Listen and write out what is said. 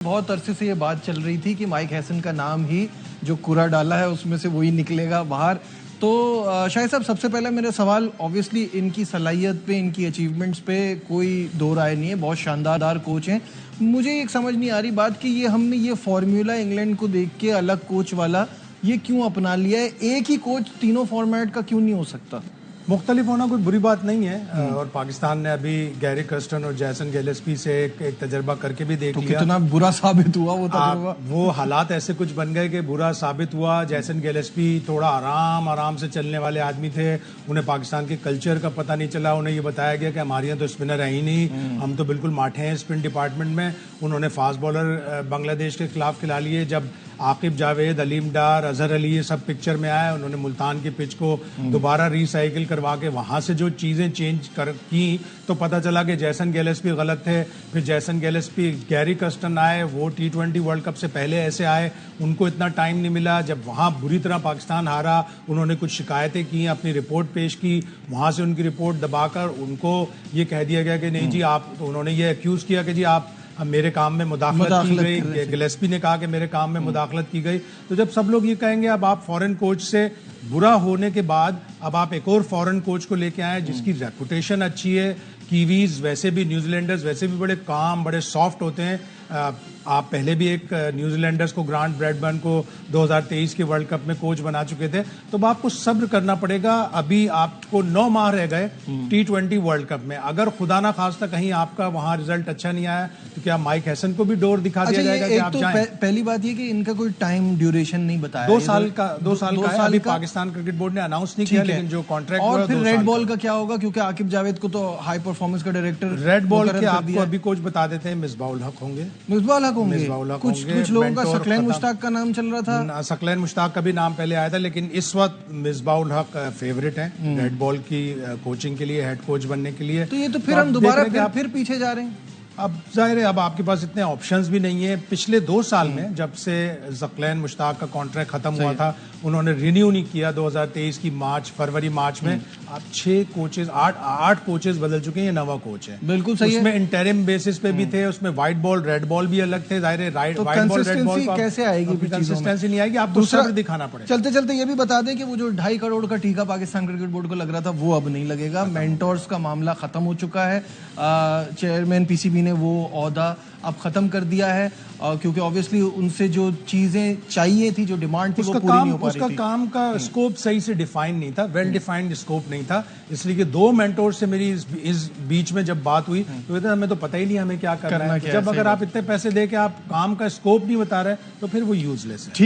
बहुत अरसे से ये बात चल रही थी कि माइक हैसन का नाम ही जो कूड़ा डाला है उसमें से वही निकलेगा बाहर। तो शायद साहब, सबसे पहले मेरा सवाल ऑब्वियसली इनकी सलाहियत पे, इनकी अचीवमेंट्स पे कोई दो राय नहीं है, बहुत शानदार कोच हैं। मुझे एक समझ नहीं आ रही बात कि ये हमने ये फॉर्मूला इंग्लैंड को देख के अलग कोच वाला ये क्यों अपना लिया है? एक ही कोच तीनों फॉर्मेट का क्यों नहीं हो सकता? मुख्तलिफ होना कोई बुरी बात नहीं है। और पाकिस्तान ने अभी गैरी कर्स्टन और जैसन गिलेस्पी से एक तजर्बा करके भी देख लिया। कितना बुरा साबित हुआ वो तजर्बा। वो हालात ऐसे कुछ बन गए कि बुरा साबित हुआ। जैसन गिलेस्पी थोड़ा आराम से चलने वाले आदमी थे, उन्हें पाकिस्तान के कल्चर का पता नहीं चला। उन्हें ये बताया गया कि हमारे यहाँ तो स्पिनर है ही नहीं, हम तो बिल्कुल माठे हैं स्पिन डिपार्टमेंट में। उन्होंने फास्ट बॉलर बांग्लादेश के खिलाफ खिला लिए। जब आकिब जावेद, अलीम डार, अजहर अली ये सब पिक्चर में आए, उन्होंने मुल्तान की पिच को दोबारा रिसाइकिल करवा के वहां से जो चीजें चेंज की तो पता चला कि जैसन गिलेस्पी गलत थे। फिर जैसन गिलेस्पी, गैरी कर्स्टन आए, वो T20 वर्ल्ड कप से पहले ऐसे आए, उनको इतना टाइम नहीं मिला। जब वहां बुरी तरह पाकिस्तान हारा, उन्होंने कुछ शिकायतें की, अपनी रिपोर्ट पेश की, वहां से उनकी रिपोर्ट दबाकर उनको ये कह दिया गया कि नहीं जी आप, तो उन्होंने ये एक्यूज किया कि जी आप मेरे काम में मुदाखलत की गई। गिलेस्पी ने कहा कि मेरे काम में मुदाखलत की गई। तो जब सब लोग ये कहेंगे, अब आप फॉरेन कोच से बुरा होने के बाद अब आप एक और फॉरेन कोच को लेके आए जिसकी रेपुटेशन अच्छी है। कीवीज वैसे भी, न्यूजीलैंडर्स वैसे भी बड़े काम, बड़े सॉफ्ट होते हैं। आप पहले भी एक न्यूजीलैंडर्स को, ग्रांट ब्रैडबर्न को 2023 के वर्ल्ड कप में कोच बना चुके थे। तो अब आपको सब्र करना पड़ेगा। अभी आपको 9 माह रह गए T20 वर्ल्ड कप में। अगर खुदा ना खास्ता कहीं आपका वहां रिजल्ट अच्छा नहीं आया तो क्या माइक हैसन को भी डोर दिखा दिया जाएगा कि आप जाएं? पहली बात ये कि इनका कोई टाइम ड्यूरेशन नहीं बताया। 2 साल का अभी पाकिस्तान क्रिकेट बोर्ड ने अनाउंस नहीं किया, लेकिन जो कॉन्ट्रैक्ट और फिर रेड बॉल का क्या होगा? क्योंकि आकिब जावेद को तो हाई परफॉर्मेंस का डायरेक्टर रेड बॉल के आपको अभी कोच बता देते हैं, मिसबाउल हक होंगे। कुछ लोगों का सकलैन मुश्ताक का नाम चल रहा था। सकलैन मुश्ताक का भी नाम पहले आया था, लेकिन इस वक्त मिसबाउल हक फेवरेट हैं रेड बॉल की कोचिंग के लिए, हेड कोच बनने के लिए। तो ये तो फिर हम दोबारा फिर पीछे जा रहे हैं। अब जाहिर है अब आपके पास इतने ऑप्शंस भी नहीं है। पिछले 2 साल में जब से सकलैन मुश्ताक का कॉन्ट्रैक्ट खत्म हुआ था, उन्होंने रिन्यू नहीं किया। 2023 की फरवरी मार्च में आप 6 कोचेस, 8 कोचेस बदल चुके हैं। ये 9वां कोच है। बिल्कुल सही है। उसमें इंटरिम बेसिस पे भी थे, उसमें व्हाइट बॉल रेड बॉल भी अलग थे। जाहिर है व्हाइट बॉल रेड बॉल कैसे आएगी? कंसिस्टेंसी नहीं आएगी। आपको सब्र दिखाना पड़ेगा। चलते चलते ये भी बता दें कि वो जो 2.5 करोड़ का टीका पाकिस्तान क्रिकेट बोर्ड को लग रहा था वो अब नहीं लगेगा। मेंटोर्स का मामला खत्म हो चुका है। चेयरमैन PCB ने वो ओहदा अब खत्म कर दिया है, क्योंकि ऑब्वियसली उनसे जो चीजें चाहिए थी, जो डिमांड थी, वो पूरी नहीं हो पा रही थी। उसका काम का स्कोप सही से डिफाइन नहीं था, वेल डिफाइंड स्कोप नहीं था। इसलिए कि 2 मेंटोर से मेरी इस बीच में जब बात हुई तो हमें तो पता ही नहीं हमें क्या करना है। जब अगर आप इतने पैसे दे के आप काम का स्कोप नहीं बता रहे तो फिर वो यूजलेस है।